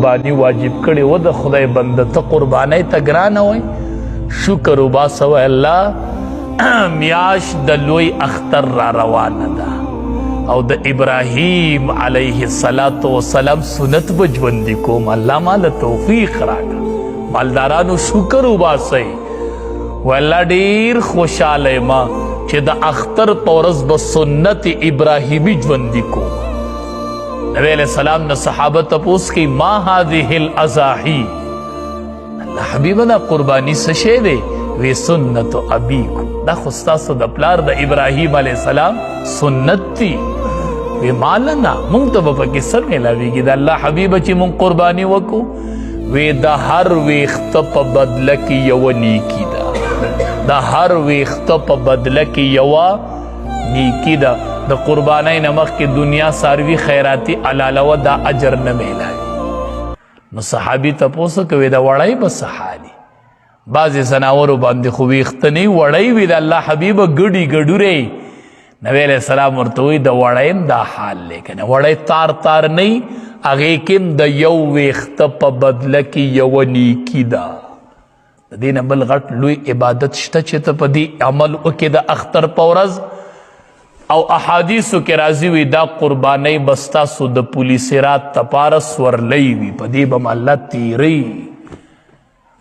قربانی واجب کړي و د خدای بنده ته قربانی ته ګرانه وای شکر وباسه وای الله میاش د لوی اختر را روانه ده او د ابراهیم علیه السلام سنت به ژوندي کوم الله مال توفیق راکړه مالدارانو شکر وباسئ و الله ډیر خوشحاله ما چې د اختر په ورځ به سنت ابراهیمي ژوندي کوم نبی علیہ السلام نے صحابہ تپوس کی ما هذه الاضاحی اللہ حبیب دا قربانی سشے دے وی سنت ابیکم دا خستاسو دا پلار دا ابراہیم علیہ السلام سنت تی وی مالنا منگتبا پاکی سر ملاوی گی دا اللہ حبیب چی من قربانی وکو وی دا ہر ویخت پا بدلکی یو نیکی دا ہر ویخت پا بدلکی یو نیکی دا د قربانی نمخ کی دنیا ساروی خیراتی علالو دا اجر نمیلاوی نو صحابی تپوسو کوئی دا وڑای بس حالی بعضی زناورو باندې خوبی اختنی وڑای وی دا اللہ حبیب گڑی گڑو رئی نبی علیہ السلام ورطوئی دا وڑایم دا حال لیکن وڑای تار تار نئی اغیکم دا یو ویخت پا بدلکی یو نیکی دا دین بل غٹ لوی عبادت شتا چیتا پا دی عمل اکی دا اختر پورز او احادیثو کے راضی وی دا قربانی بستا سو دا پولیس رات تپارس ورلی وی پدی بم اللہ تیری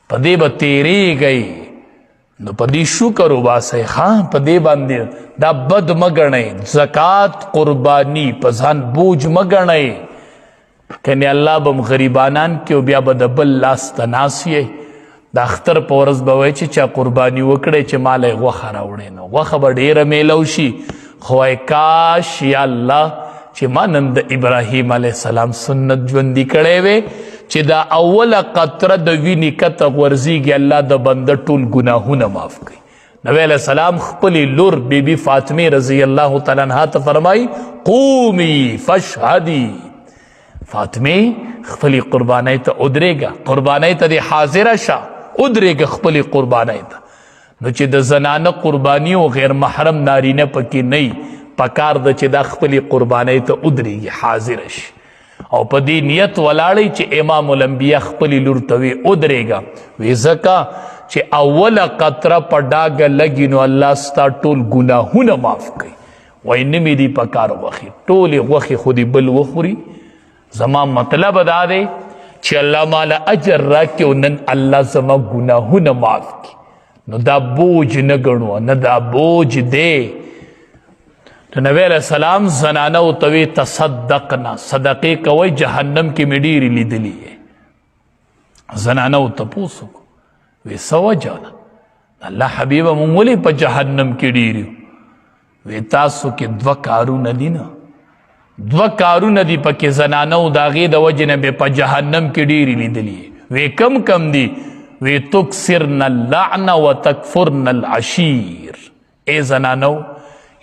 پدی با تیری گئی نو پدی شکر وباسے خان پدی باندی دا بد مگنے زکاة قربانی پزان بوج مگنے کنی اللہ بم غریبانان کیو بیا با دا بل لاس تناسیے دا اختر پورز بوئی چا قربانی وکڑے چا مالے غوخ راوڑے نو غوخ با دیر میلوشی خواہ کاش یا اللہ چی مانن دا ابراہیم علیہ السلام سنت جوندی کڑے وے چی دا اول قطر دا وینی کتا ورزی گی اللہ دا بندر ٹول گناہونا معاف گئی نبی علیہ السلام خپلی لور بی بی فاطمی رضی اللہ تعالیٰ عنہ تا فرمائی قومی فشہدی فاطمی خپلی قربانی تا ادرے گا قربانی تا دی حاضر شا ادرے گا خپلی قربانی تا نو چې د زنانه قربانی او غیر محرم نارینه پکې نه پکار د چې د خپل قربانی ته ادریږي حاضر شي او په دې نیت ولاړی چې امام الانبیاء خپل لور ته وی ادریږي وی زکا چې اوله قطره په ډاګه لګي نو الله ستا ټول ګناهونه معاف کوي وای نمی دی پکار وخی ټول وخی خودی بل وخوري زما مطلب دا دی چې الله مال اجر راکړي نن الله زما ګناهونه معاف کوي نو دا بوج نگنو نو دا بوج دے تو نبی علیہ السلام زنانو توی تصدقنا صدقے کوئی جہنم کی مڈیری لی دلی ہے زنانو تپوسو وی سوا جانا اللہ حبیبہ مولی پا جہنم کی ڈیریو وی تاسو کی دو کارو ندی نا دو کارو ندی پا کی زنانو داغی دا وجہ نبی پا جہنم کی ڈیری لی دلی ہے وی کم دی وی تکسرن اللعن و تکفرن العشیر اے زنانو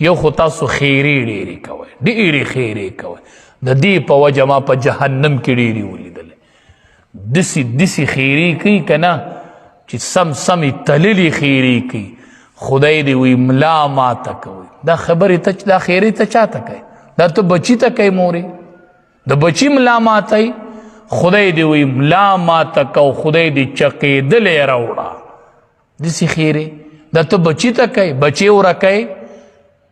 یو خطاسو خیری ڈیری کوئے ڈیری خیری کوئے دا دی پا وجہ ما پا جہنم کی ڈیری ولی دلے دسی خیری کی کنا چی سمی تلیلی خیری کی خدای دی وی ملا ماتا کوئی دا خبری تچ دا خیری تچا تکای دا تو بچی تکای موری دا بچی ملا ماتای خدای دی وی ملا ماتا کو خدای دی چقی دل روڑا دسی خیره دا تو بچی تا کئی بچی او رکای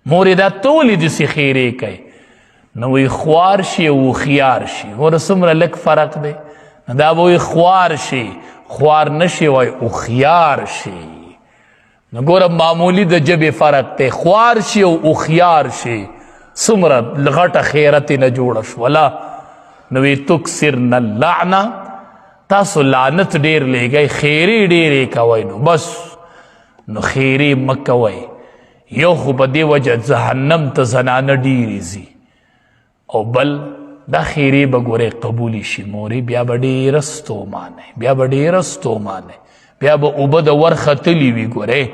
موری دا تولی دسی خیره کئی نوی خوار شی او خیار شی ورسم را لک فرق دے دا بوی خوار شی خوار نشی وی او خیار شی نگورا معمولی دا جب فرق دے خوار شی او خیار شی سمرا لغٹ خیرتی نجوڑش ولا نوی تکسرن اللعنہ تاسو لعنت دیر لے گئی خیری دیرے کوئی نو بس نو خیری مکوئی یو خوب دی وجہ جہنم تا زنان دیری زی او بل دا خیری بگورے قبولی شی موری بیا با دیرستو مانے بیا با اوبد ورختلی وی گورے